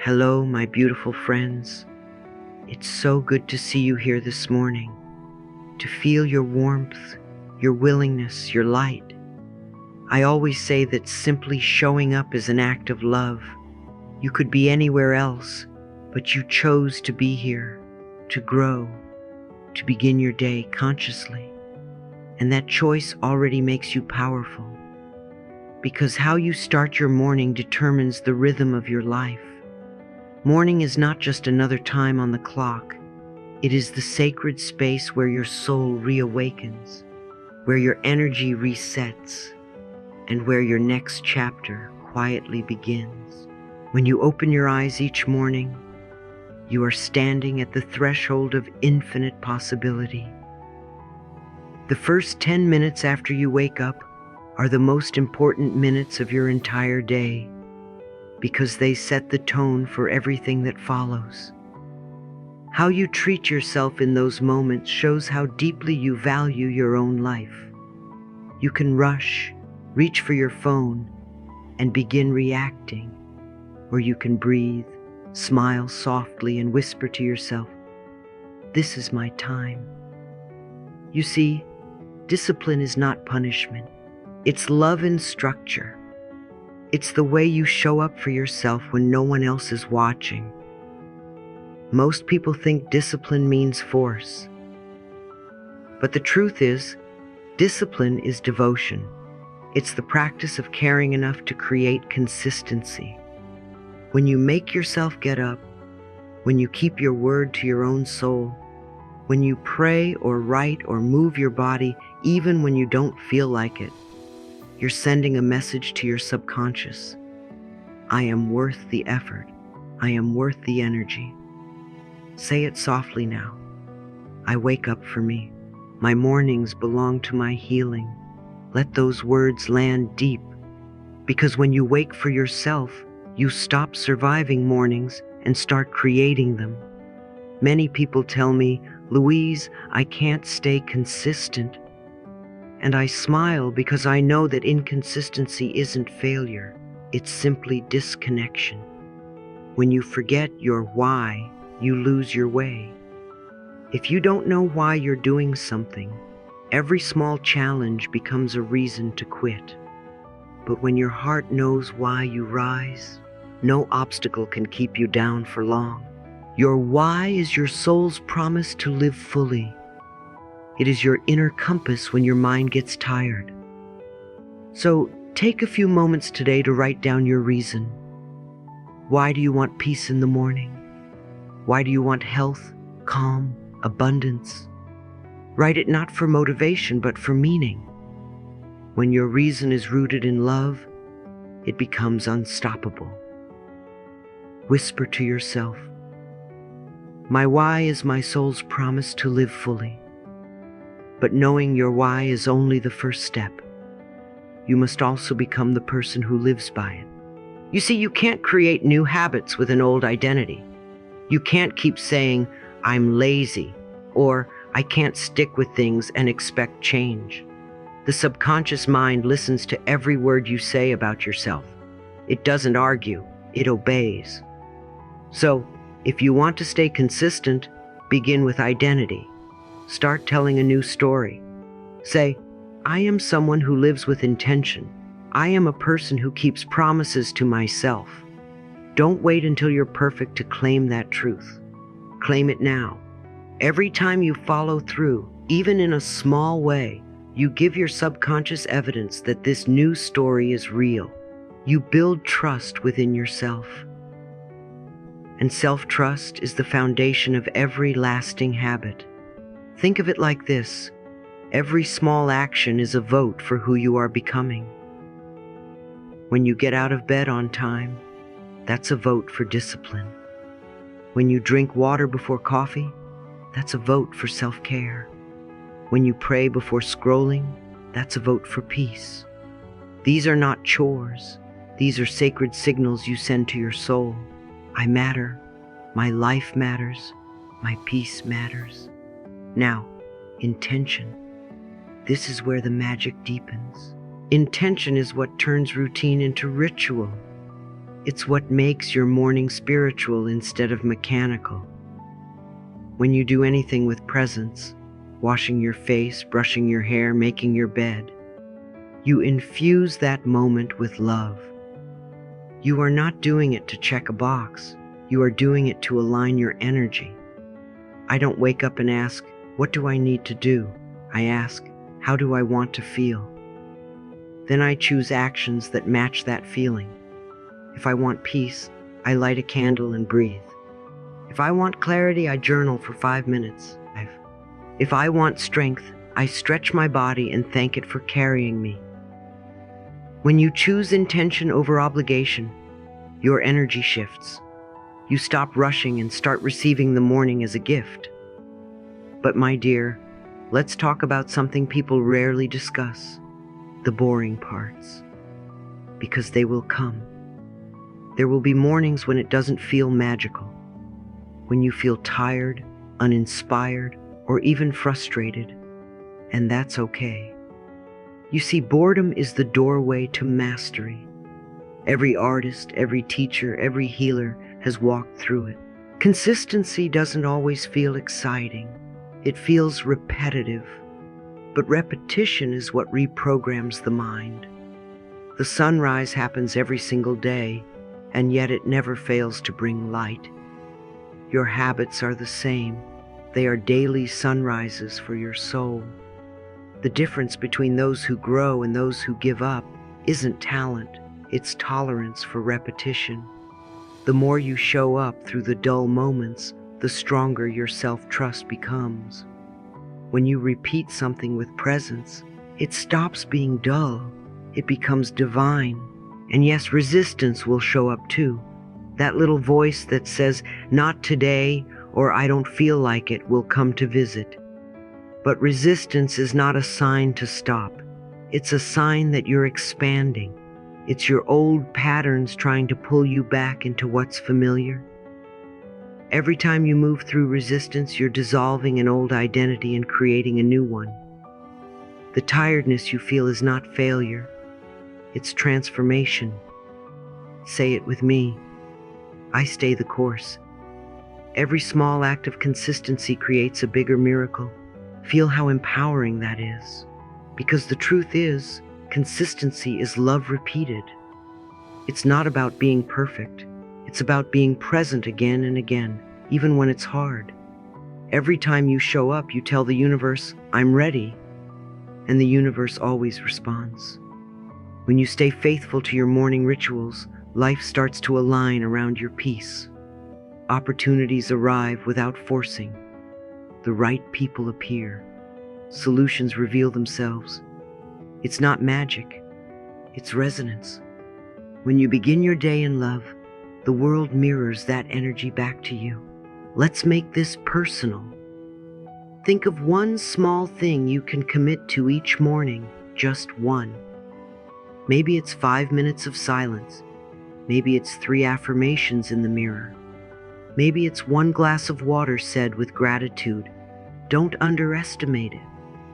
Hello, my beautiful friends. It's so good to see you here this morning, to feel your warmth, your willingness, your light. I always say that simply showing up is an act of love. You could be anywhere else, but you chose to be here, to grow, to begin your day consciously. And that choice already makes you powerful, because how you start your morning determines the rhythm of your life. Morning is not just another time on the clock. It is the sacred space where your soul reawakens, where your energy resets, and where your next chapter quietly begins. When you open your eyes each morning, you are standing at the threshold of infinite possibility. The first 10 minutes after you wake up are the most important minutes of your entire day, because they set the tone for everything that follows. How you treat yourself in those moments shows how deeply you value your own life. You can rush, reach for your phone, and begin reacting, or you can breathe, smile softly, and whisper to yourself, "This is my time." You see, discipline is not punishment. It's love in structure. It's the way you show up for yourself when no one else is watching. Most people think discipline means force. But the truth is, discipline is devotion. It's the practice of caring enough to create consistency. When you make yourself get up, when you keep your word to your own soul, when you pray or write or move your body even when you don't feel like it, you're sending a message to your subconscious. I am worth the effort. I am worth the energy. Say it softly now. I wake up for me. My mornings belong to my healing. Let those words land deep, because when you wake for yourself, you stop surviving mornings and start creating them. Many people tell me, "Louise, I can't stay consistent." And I smile because I know that inconsistency isn't failure, it's simply disconnection. When you forget your why, you lose your way. If you don't know why you're doing something, every small challenge becomes a reason to quit. But when your heart knows why you rise, no obstacle can keep you down for long. Your why is your soul's promise to live fully. It is your inner compass when your mind gets tired. So take a few moments today to write down your reason. Why do you want peace in the morning? Why do you want health, calm, abundance? Write it not for motivation, but for meaning. When your reason is rooted in love, it becomes unstoppable. Whisper to yourself, "My why is my soul's promise to live fully." But knowing your why is only the first step. You must also become the person who lives by it. You see, you can't create new habits with an old identity. You can't keep saying, "I'm lazy," or "I can't stick with things and expect change." The subconscious mind listens to every word you say about yourself. It doesn't argue, it obeys. So, if you want to stay consistent, begin with identity. Start telling a new story. Say, "I am someone who lives with intention. I am a person who keeps promises to myself." Don't wait until you're perfect to claim that truth. Claim it now. Every time you follow through, even in a small way, you give your subconscious evidence that this new story is real. You build trust within yourself. And self-trust is the foundation of every lasting habit. Think of it like this: every small action is a vote for who you are becoming. When you get out of bed on time, that's a vote for discipline. When you drink water before coffee, that's a vote for self-care. When you pray before scrolling, that's a vote for peace. These are not chores. These are sacred signals you send to your soul. I matter. My life matters. My peace matters. Now, intention. This is where the magic deepens. Intention is what turns routine into ritual. It's what makes your morning spiritual instead of mechanical. When you do anything with presence, washing your face, brushing your hair, making your bed, you infuse that moment with love. You are not doing it to check a box. You are doing it to align your energy. I don't wake up and ask, what do I need to do? I ask, how do I want to feel? Then I choose actions that match that feeling. If I want peace, I light a candle and breathe. If I want clarity, I journal for 5 minutes. If I want strength, I stretch my body and thank it for carrying me. When you choose intention over obligation, your energy shifts. You stop rushing and start receiving the morning as a gift. But my dear, let's talk about something people rarely discuss, the boring parts. Because they will come. There will be mornings when it doesn't feel magical, when you feel tired, uninspired, or even frustrated, and that's okay. You see, boredom is the doorway to mastery. Every artist, every teacher, every healer has walked through it. Consistency doesn't always feel exciting. It feels repetitive. But repetition is what reprograms the mind. The sunrise happens every single day, and yet it never fails to bring light. Your habits are the same. They are daily sunrises for your soul. The difference between those who grow and those who give up isn't talent, it's tolerance for repetition. The more you show up through the dull moments, the stronger your self-trust becomes. When you repeat something with presence, it stops being dull, it becomes divine. And yes, resistance will show up too. That little voice that says, not today, or I don't feel like it, will come to visit. But resistance is not a sign to stop. It's a sign that you're expanding. It's your old patterns trying to pull you back into what's familiar. Every time you move through resistance, you're dissolving an old identity and creating a new one. The tiredness you feel is not failure. It's transformation. Say it with me. I stay the course. Every small act of consistency creates a bigger miracle. Feel how empowering that is. Because the truth is, consistency is love repeated. It's not about being perfect. It's about being present again and again, even when it's hard. Every time you show up, you tell the universe, I'm ready. And the universe always responds. When you stay faithful to your morning rituals, life starts to align around your peace. Opportunities arrive without forcing. The right people appear. Solutions reveal themselves. It's not magic. It's resonance. When you begin your day in love, the world mirrors that energy back to you. Let's make this personal. Think of one small thing you can commit to each morning, just one. Maybe it's 5 minutes of silence. Maybe it's 3 affirmations in the mirror. Maybe it's 1 glass of water said with gratitude. Don't underestimate it.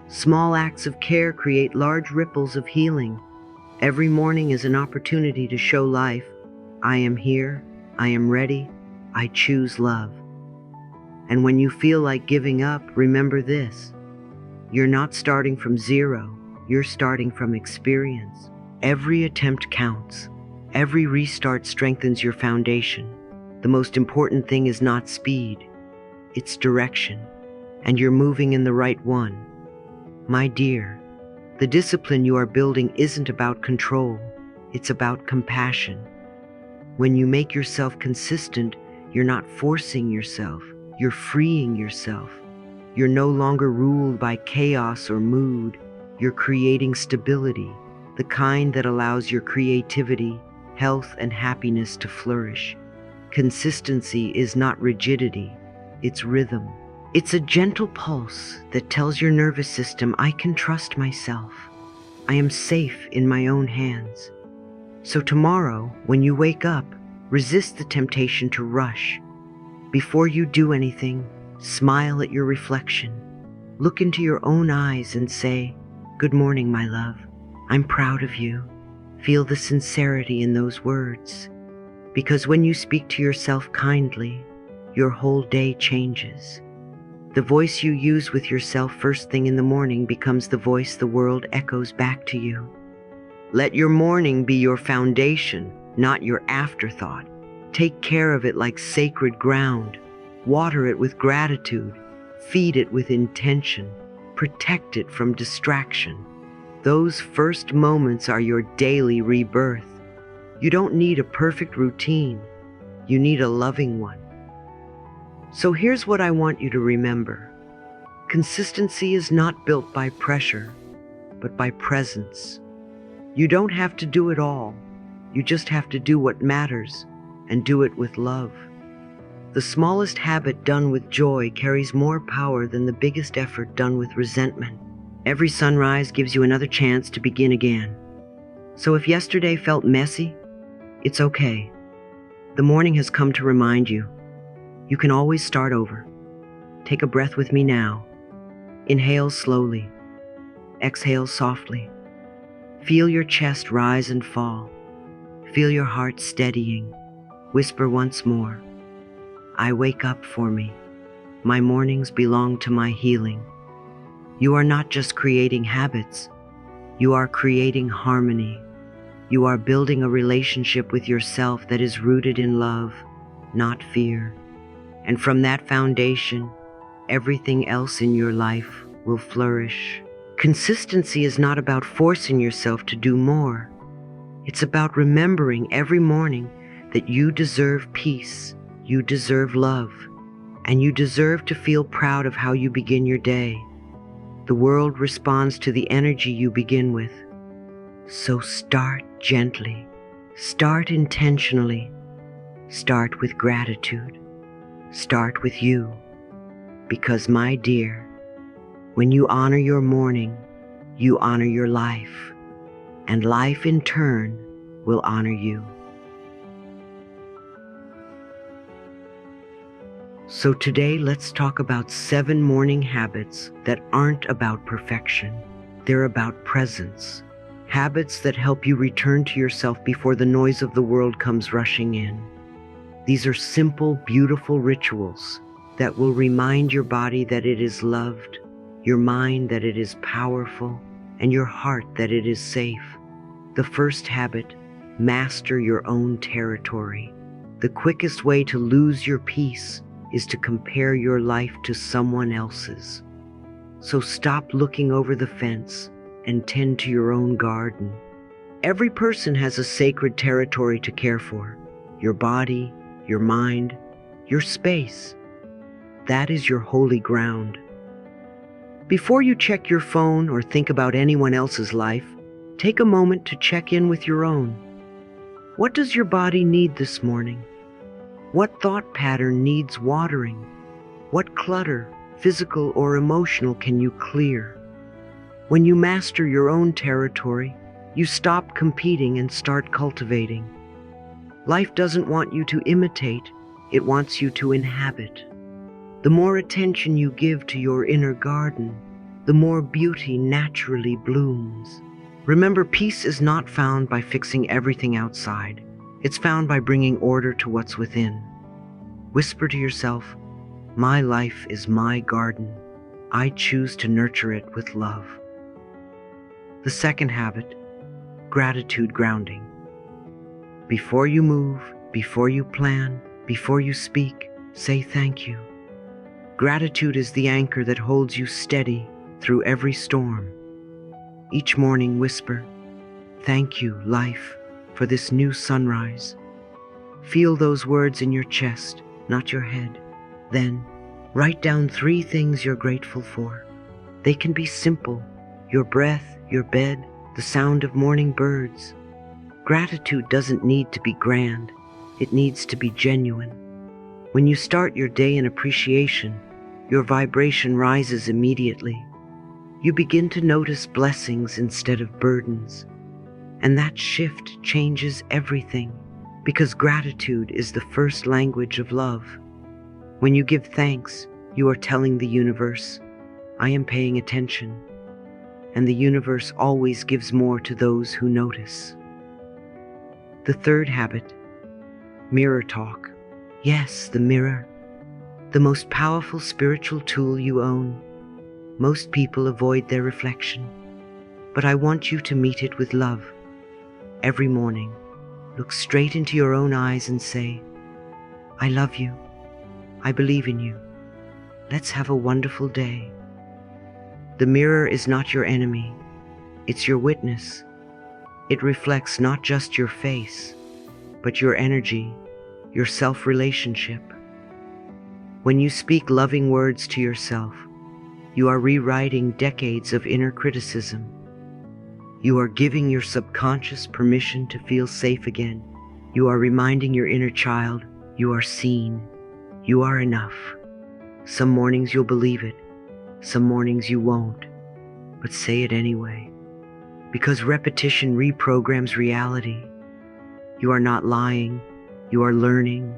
Small acts of care create large ripples of healing. Every morning is an opportunity to show life. I am here. I am ready. I choose love. And when you feel like giving up, remember this. You're not starting from zero. You're starting from experience. Every attempt counts. Every restart strengthens your foundation. The most important thing is not speed. It's direction. And you're moving in the right one. My dear, the discipline you are building isn't about control. It's about compassion. When you make yourself consistent, you're not forcing yourself. You're freeing yourself. You're no longer ruled by chaos or mood. You're creating stability, the kind that allows your creativity, health, and happiness to flourish. Consistency is not rigidity, it's rhythm. It's a gentle pulse that tells your nervous system, I can trust myself. I am safe in my own hands. So tomorrow, when you wake up, resist the temptation to rush. Before you do anything, smile at your reflection. Look into your own eyes and say, good morning, my love. I'm proud of you. Feel the sincerity in those words. Because when you speak to yourself kindly, your whole day changes. The voice you use with yourself first thing in the morning becomes the voice the world echoes back to you. Let your morning be your foundation, not your afterthought. Take care of it like sacred ground. Water it with gratitude. Feed it with intention. Protect it from distraction. Those first moments are your daily rebirth. You don't need a perfect routine. You need a loving one. So here's what I want you to remember. Consistency is not built by pressure, but by presence. You don't have to do it all. You just have to do what matters and do it with love. The smallest habit done with joy carries more power than the biggest effort done with resentment. Every sunrise gives you another chance to begin again. So if yesterday felt messy, it's okay. The morning has come to remind you. You can always start over. Take a breath with me now. Inhale slowly. Exhale softly. Feel your chest rise and fall. Feel your heart steadying. Whisper once more. I wake up for me. My mornings belong to my healing. You are not just creating habits. You are creating harmony. You are building a relationship with yourself that is rooted in love, not fear. And from that foundation, everything else in your life will flourish. Consistency is not about forcing yourself to do more. It's about remembering every morning that you deserve peace, you deserve love, and you deserve to feel proud of how you begin your day. The world responds to the energy you begin with. So start gently, start intentionally, start with gratitude, start with you. Because, my dear, when you honor your morning, you honor your life, and life in turn will honor you. So today, let's talk about 7 morning habits that aren't about perfection. They're about presence. Habits that help you return to yourself before the noise of the world comes rushing in. These are simple, beautiful rituals that will remind your body that it is loved, your mind that it is powerful, and your heart that it is safe. The first habit, master your own territory. The quickest way to lose your peace is to compare your life to someone else's. So stop looking over the fence and tend to your own garden. Every person has a sacred territory to care for. Your body, your mind, your space. That is your holy ground. Before you check your phone or think about anyone else's life, take a moment to check in with your own. What does your body need this morning? What thought pattern needs watering? What clutter, physical or emotional, can you clear? When you master your own territory, you stop competing and start cultivating. Life doesn't want you to imitate, it wants you to inhabit. The more attention you give to your inner garden, the more beauty naturally blooms. Remember, peace is not found by fixing everything outside. It's found by bringing order to what's within. Whisper to yourself, my life is my garden. I choose to nurture it with love. The second habit, gratitude grounding. Before you move, before you plan, before you speak, say thank you. Gratitude is the anchor that holds you steady through every storm. Each morning whisper, thank you, life, for this new sunrise. Feel those words in your chest, not your head. Then, write down 3 things you're grateful for. They can be simple: your breath, your bed, the sound of morning birds. Gratitude doesn't need to be grand. It needs to be genuine. When you start your day in appreciation, your vibration rises immediately. You begin to notice blessings instead of burdens. And that shift changes everything, because gratitude is the first language of love. When you give thanks, you are telling the universe, I am paying attention. And the universe always gives more to those who notice. The third habit, Mirror talk. Yes, the mirror. The most powerful spiritual tool you own. Most people avoid their reflection, but I want you to meet it with love. Every morning, look straight into your own eyes and say, I love you. I believe in you. Let's have a wonderful day. The mirror is not your enemy. It's your witness. It reflects not just your face, but your energy, your self-relationship. When you speak loving words to yourself, you are rewriting decades of inner criticism. You are giving your subconscious permission to feel safe again. You are reminding your inner child, you are seen, you are enough. Some mornings you'll believe it, some mornings you won't, but say it anyway. Because repetition reprograms reality. You are not lying, you are learning,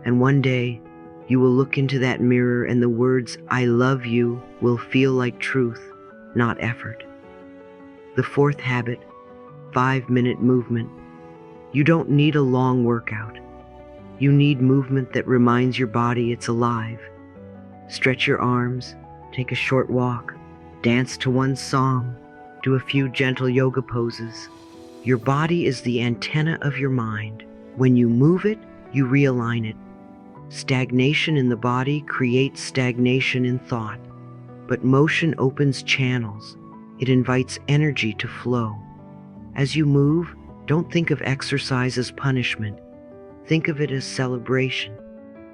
and one day you will look into that mirror and the words, I love you, will feel like truth, not effort. The fourth habit, 5-minute movement. You don't need a long workout. You need movement that reminds your body it's alive. Stretch your arms, take a short walk, dance to one song, do a few gentle yoga poses. Your body is the antenna of your mind. When you move it, you realign it. Stagnation in the body creates stagnation in thought, but motion opens channels. It invites energy to flow. As you move, don't think of exercise as punishment. Think of it as celebration.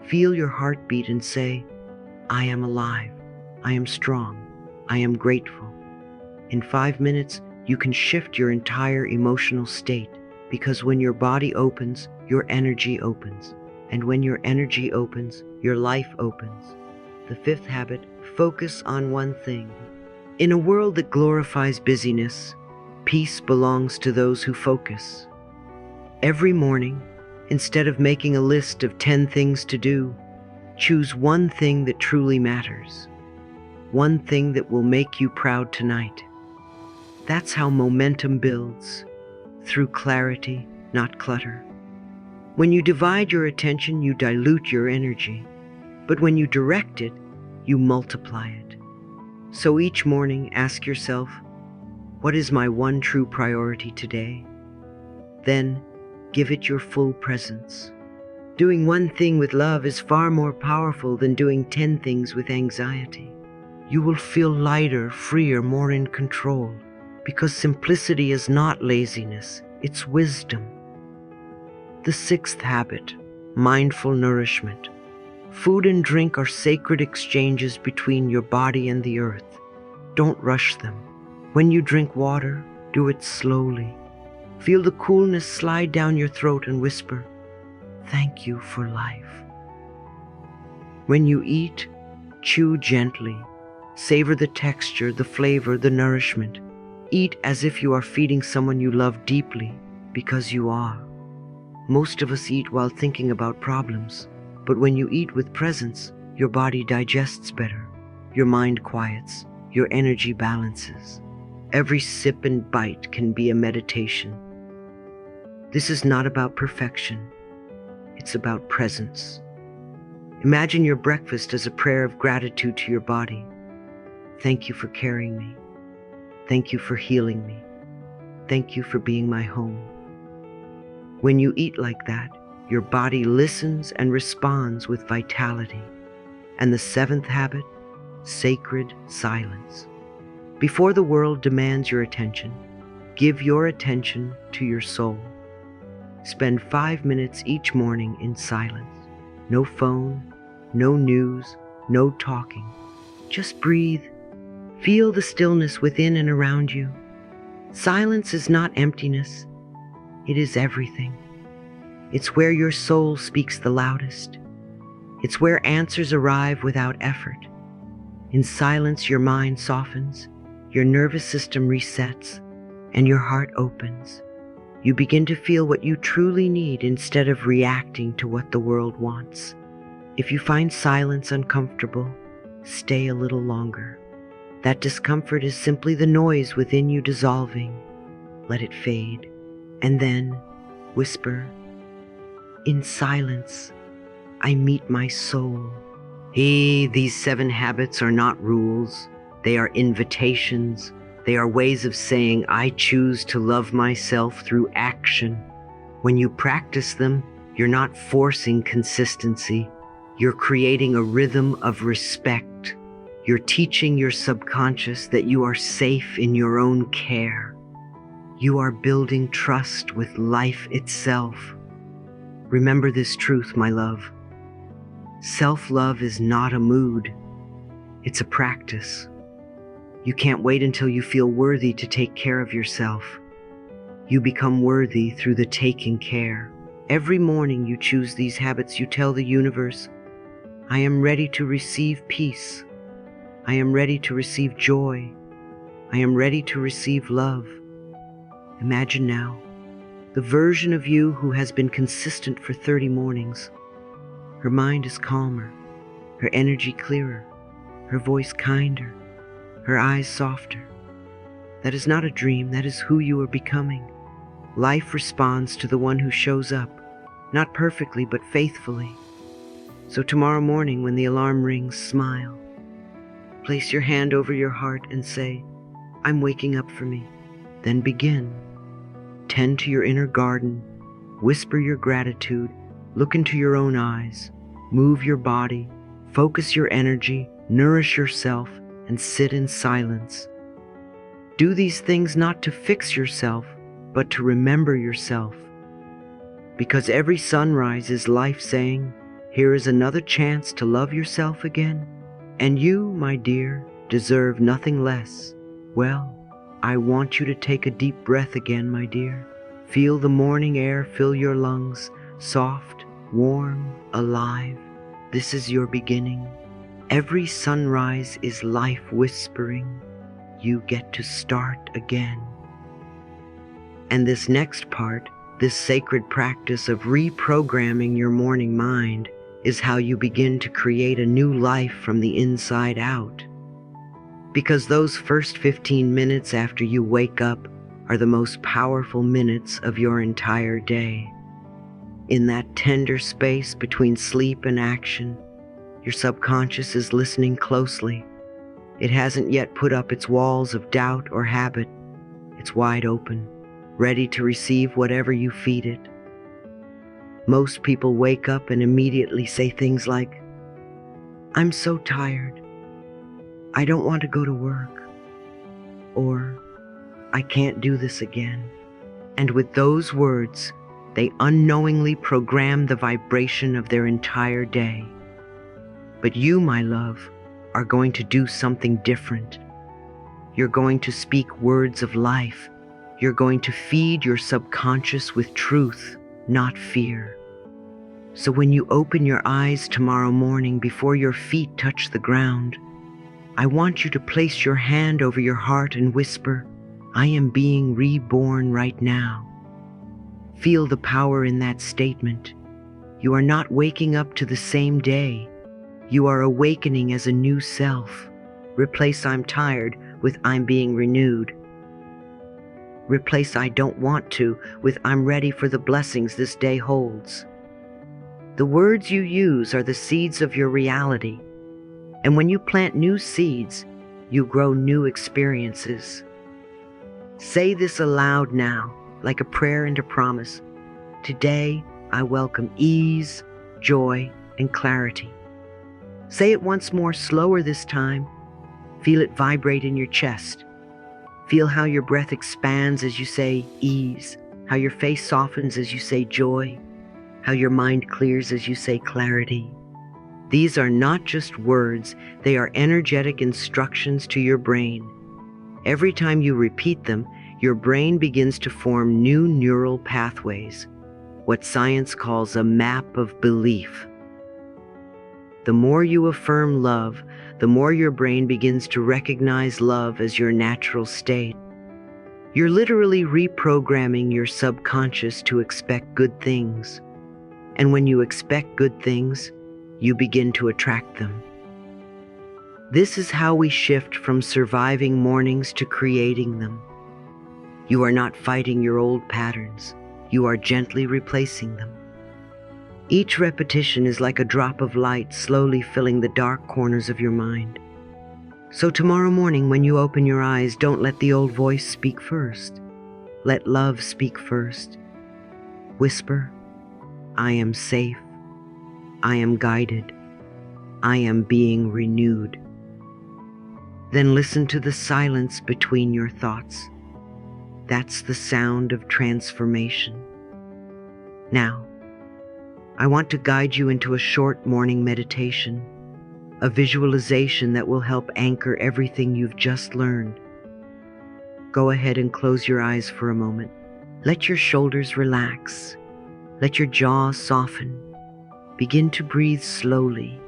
Feel your heartbeat and say, I am alive. I am strong. I am grateful. In 5 minutes, you can shift your entire emotional state, because when your body opens, your energy opens. And when your energy opens, your life opens. The fifth habit, focus on one thing. In a world that glorifies busyness, peace belongs to those who focus. Every morning, instead of making a list of 10 things to do, choose one thing that truly matters. One thing that will make you proud tonight. That's how momentum builds, through clarity, not clutter. When you divide your attention, you dilute your energy. But when you direct it, you multiply it. So each morning, ask yourself, what is my one true priority today? Then, give it your full presence. Doing one thing with love is far more powerful than doing 10 things with anxiety. You will feel lighter, freer, more in control, because simplicity is not laziness, it's wisdom. The sixth habit, mindful nourishment. Food and drink are sacred exchanges between your body and the earth. Don't rush them. When you drink water, do it slowly. Feel the coolness slide down your throat and whisper, thank you for life. When you eat, chew gently. Savor the texture, the flavor, the nourishment. Eat as if you are feeding someone you love deeply, because you are. Most of us eat while thinking about problems, but when you eat with presence, your body digests better, your mind quiets, your energy balances. Every sip and bite can be a meditation. This is not about perfection, it's about presence. Imagine your breakfast as a prayer of gratitude to your body. Thank you for carrying me. Thank you for healing me. Thank you for being my home. When you eat like that, your body listens and responds with vitality. And the seventh habit, sacred silence. Before the world demands your attention, give your attention to your soul. Spend 5 minutes each morning in silence. No phone, no news, no talking. Just breathe. Feel the stillness within and around you. Silence is not emptiness. It is everything. It's where your soul speaks the loudest. It's where answers arrive without effort. In silence, your mind softens, your nervous system resets, and your heart opens. You begin to feel what you truly need instead of reacting to what the world wants. If you find silence uncomfortable, stay a little longer. That discomfort is simply the noise within you dissolving. Let it fade, and then whisper, In silence, I meet my soul. These 7 habits are not rules. They are invitations. They are ways of saying, I choose to love myself through action. When you practice them, you're not forcing consistency. You're creating a rhythm of respect. You're teaching your subconscious that you are safe in your own care. You are building trust with life itself. Remember this truth, my love. Self-love is not a mood. It's a practice. You can't wait until you feel worthy to take care of yourself. You become worthy through the taking care. Every morning you choose these habits. You tell the universe, I am ready to receive peace. I am ready to receive joy. I am ready to receive love. Imagine now the version of you who has been consistent for 30 mornings. Her mind is calmer, her energy clearer, her voice kinder, her eyes softer. That is not a dream, that is who you are becoming. Life responds to the one who shows up, not perfectly, but faithfully. So tomorrow morning when the alarm rings, smile. Place your hand over your heart and say, I'm waking up for me. Then begin. Tend to your inner garden. Whisper your gratitude. Look into your own eyes. Move your body. Focus your energy. Nourish yourself and sit in silence. Do these things not to fix yourself, but to remember yourself. Because every sunrise is life saying, here is another chance to love yourself again. And you, my dear, deserve nothing less. Well, I want you to take a deep breath again, my dear. Feel the morning air fill your lungs, soft, warm, alive. This is your beginning. Every sunrise is life whispering, you get to start again. And this next part, this sacred practice of reprogramming your morning mind, is how you begin to create a new life from the inside out. Because those first 15 minutes after you wake up are the most powerful minutes of your entire day. In that tender space between sleep and action, your subconscious is listening closely. It hasn't yet put up its walls of doubt or habit. It's wide open, ready to receive whatever you feed it. Most people wake up and immediately say things like, I'm so tired. I don't want to go to work. Or, I can't do this again. And with those words, they unknowingly program the vibration of their entire day. But you, my love, are going to do something different. You're going to speak words of life. You're going to feed your subconscious with truth, not fear. So when you open your eyes tomorrow morning before your feet touch the ground, I want you to place your hand over your heart and whisper, I am being reborn right now. Feel the power in that statement. You are not waking up to the same day. You are awakening as a new self. Replace I'm tired with I'm being renewed. Replace I don't want to with I'm ready for the blessings this day holds. The words you use are the seeds of your reality. And when you plant new seeds, you grow new experiences. Say this aloud now, like a prayer and a promise. Today, I welcome ease, joy, and clarity. Say it once more, slower this time. Feel it vibrate in your chest. Feel how your breath expands as you say ease, how your face softens as you say joy, how your mind clears as you say clarity. These are not just words, they are energetic instructions to your brain. Every time you repeat them, your brain begins to form new neural pathways, what science calls a map of belief. The more you affirm love, the more your brain begins to recognize love as your natural state. You're literally reprogramming your subconscious to expect good things. And when you expect good things, you begin to attract them. This is how we shift from surviving mornings to creating them. You are not fighting your old patterns. You are gently replacing them. Each repetition is like a drop of light slowly filling the dark corners of your mind. So tomorrow morning when you open your eyes, don't let the old voice speak first. Let love speak first. Whisper, I am safe. I am guided. I am being renewed. Then listen to the silence between your thoughts. That's the sound of transformation. Now, I want to guide you into a short morning meditation, a visualization that will help anchor everything you've just learned. Go ahead and close your eyes for a moment. Let your shoulders relax. Let your jaw soften. Begin to breathe slowly,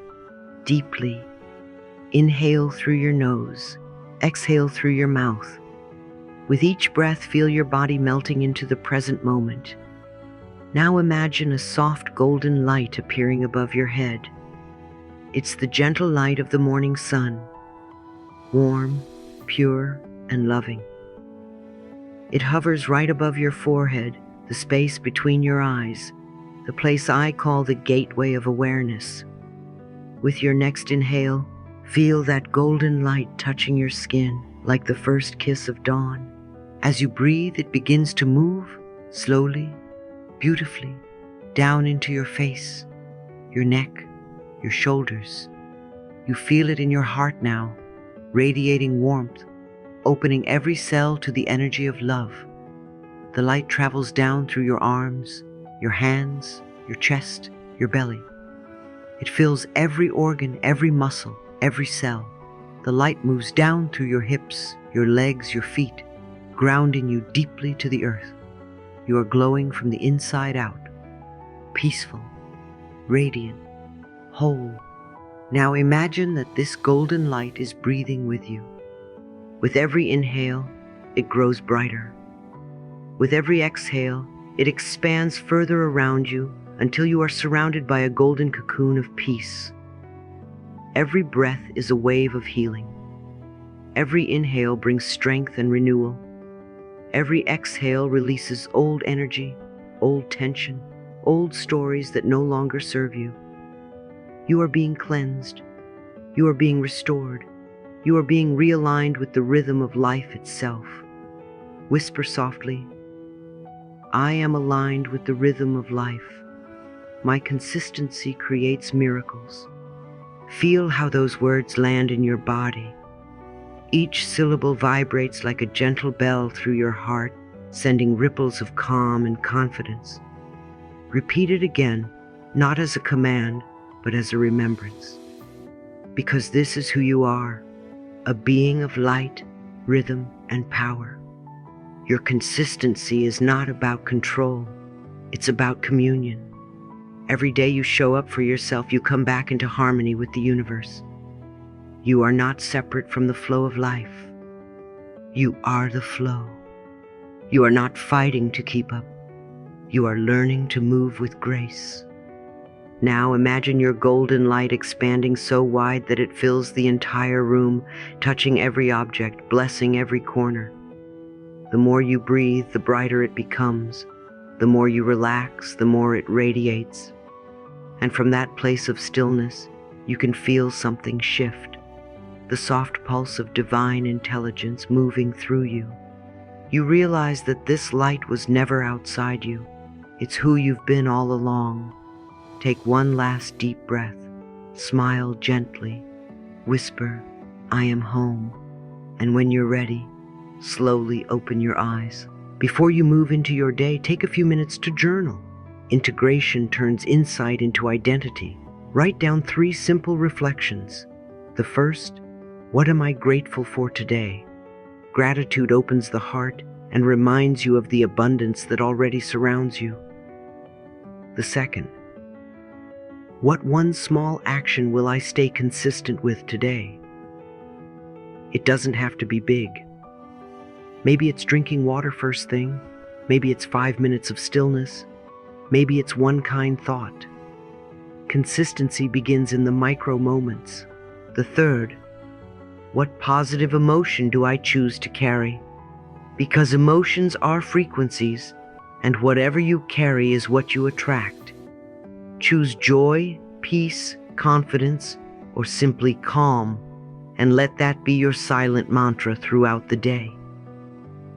deeply. Inhale through your nose. Exhale through your mouth. With each breath, feel your body melting into the present moment. Now imagine a soft golden light appearing above your head. It's the gentle light of the morning sun, warm, pure, and loving. It hovers right above your forehead, the space between your eyes, the place I call the gateway of awareness. With your next inhale, feel that golden light touching your skin like the first kiss of dawn. As you breathe, it begins to move slowly, beautifully, down into your face, your neck, your shoulders. You feel it in your heart now, radiating warmth, opening every cell to the energy of love. The light travels down through your arms, your hands, your chest, your belly. It fills every organ, every muscle, every cell. The light moves down through your hips, your legs, your feet, grounding you deeply to the earth. You are glowing from the inside out, peaceful, radiant, whole. Now imagine that this golden light is breathing with you. With every inhale, it grows brighter. With every exhale, it expands further around you until you are surrounded by a golden cocoon of peace. Every breath is a wave of healing. Every inhale brings strength and renewal. Every exhale releases old energy, old tension, old stories that no longer serve you. You are being cleansed. You are being restored. You are being realigned with the rhythm of life itself. Whisper softly, I am aligned with the rhythm of life. My consistency creates miracles. Feel how those words land in your body. Each syllable vibrates like a gentle bell through your heart, sending ripples of calm and confidence. Repeat it again, not as a command, but as a remembrance. Because this is who you are, a being of light, rhythm, and power. Your consistency is not about control, it's about communion. Every day you show up for yourself, you come back into harmony with the universe. You are not separate from the flow of life. You are the flow. You are not fighting to keep up. You are learning to move with grace. Now imagine your golden light expanding so wide that it fills the entire room, touching every object, blessing every corner. The more you breathe, the brighter it becomes. The more you relax, the more it radiates. And from that place of stillness, you can feel something shift. The soft pulse of divine intelligence moving through you. You realize that this light was never outside you. It's who you've been all along. Take one last deep breath. Smile gently. Whisper, I am home. And when you're ready, slowly open your eyes. Before you move into your day, take a few minutes to journal. Integration turns insight into identity. Write down 3 simple reflections. The first, what am I grateful for today? Gratitude opens the heart and reminds you of the abundance that already surrounds you. The second, what one small action will I stay consistent with today? It doesn't have to be big. Maybe it's drinking water first thing. Maybe it's 5 minutes of stillness. Maybe it's one kind thought. Consistency begins in the micro moments. The third, what positive emotion do I choose to carry? Because emotions are frequencies, and whatever you carry is what you attract. Choose joy, peace, confidence, or simply calm, and let that be your silent mantra throughout the day.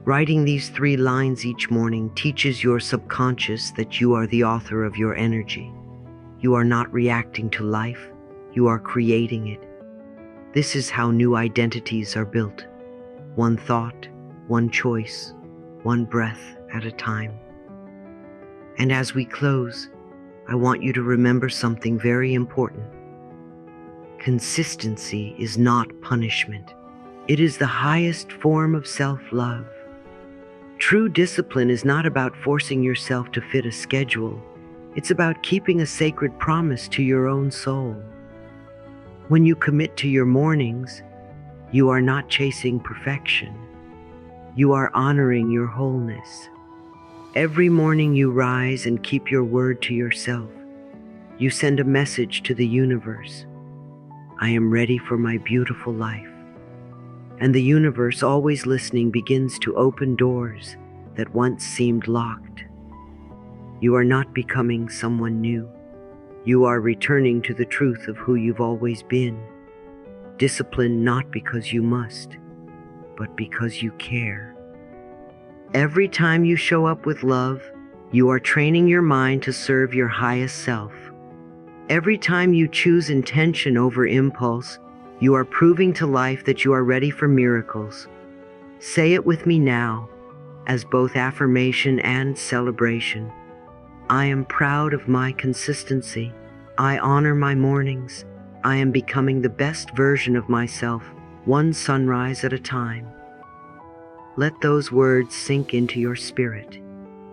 Writing these 3 lines each morning teaches your subconscious that you are the author of your energy. You are not reacting to life, you are creating it. This is how new identities are built. One thought, one choice, one breath at a time. And as we close, I want you to remember something very important. Consistency is not punishment. It is the highest form of self-love. True discipline is not about forcing yourself to fit a schedule. It's about keeping a sacred promise to your own soul. When you commit to your mornings, you are not chasing perfection. You are honoring your wholeness. Every morning you rise and keep your word to yourself. You send a message to the universe. I am ready for my beautiful life. And the universe, always listening, begins to open doors that once seemed locked. You are not becoming someone new. You are returning to the truth of who you've always been. Discipline not because you must, but because you care. Every time you show up with love, you are training your mind to serve your highest self. Every time you choose intention over impulse, you are proving to life that you are ready for miracles. Say it with me now, as both affirmation and celebration. I am proud of my consistency. I honor my mornings. I am becoming the best version of myself, one sunrise at a time. Let those words sink into your spirit.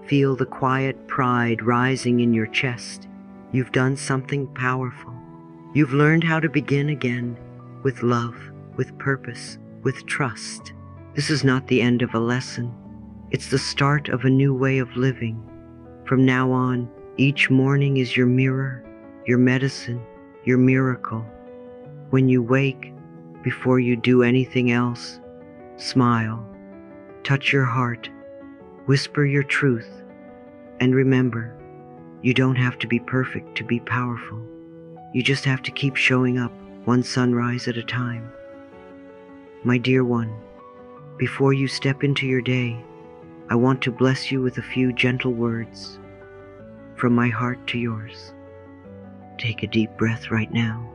Feel the quiet pride rising in your chest. You've done something powerful. You've learned how to begin again, with love, with purpose, with trust. This is not the end of a lesson. It's the start of a new way of living. From now on, each morning is your mirror, your medicine, your miracle. When you wake, before you do anything else, smile, touch your heart, whisper your truth, and remember, you don't have to be perfect to be powerful. You just have to keep showing up, one sunrise at a time. My dear one, before you step into your day, I want to bless you with a few gentle words from my heart to yours. Take a deep breath right now.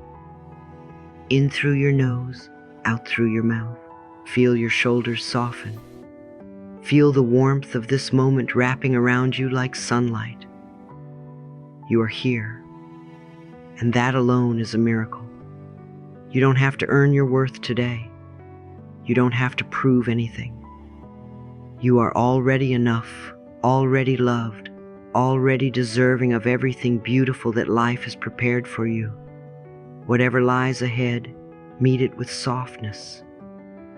In through your nose, out through your mouth. Feel your shoulders soften. Feel the warmth of this moment wrapping around you like sunlight. You are here, and that alone is a miracle. You don't have to earn your worth today. You don't have to prove anything. You are already enough, already loved, already deserving of everything beautiful that life has prepared for you. Whatever lies ahead, meet it with softness.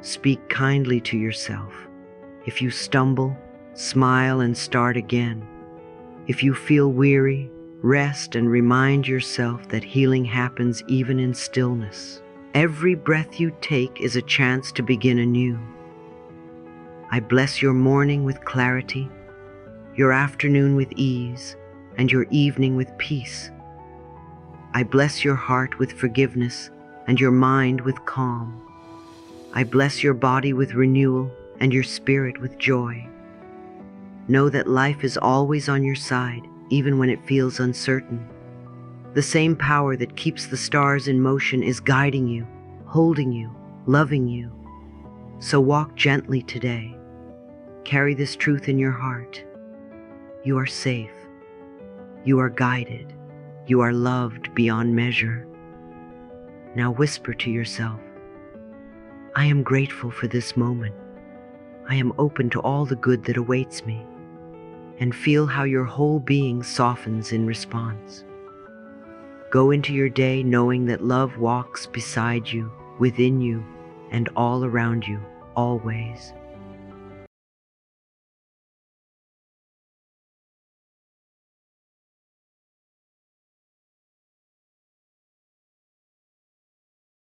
Speak kindly to yourself. If you stumble, smile and start again. If you feel weary, rest and remind yourself that healing happens even in stillness. Every breath you take is a chance to begin anew. I bless your morning with clarity, your afternoon with ease, and your evening with peace. I bless your heart with forgiveness and your mind with calm. I bless your body with renewal and your spirit with joy. Know that life is always on your side, even when it feels uncertain. The same power that keeps the stars in motion is guiding you, holding you, loving you. So walk gently today. Carry this truth in your heart. You are safe. You are guided. You are loved beyond measure. Now whisper to yourself, I am grateful for this moment. I am open to all the good that awaits me. And feel how your whole being softens in response. Go into your day knowing that love walks beside you, within you, and all around you, always.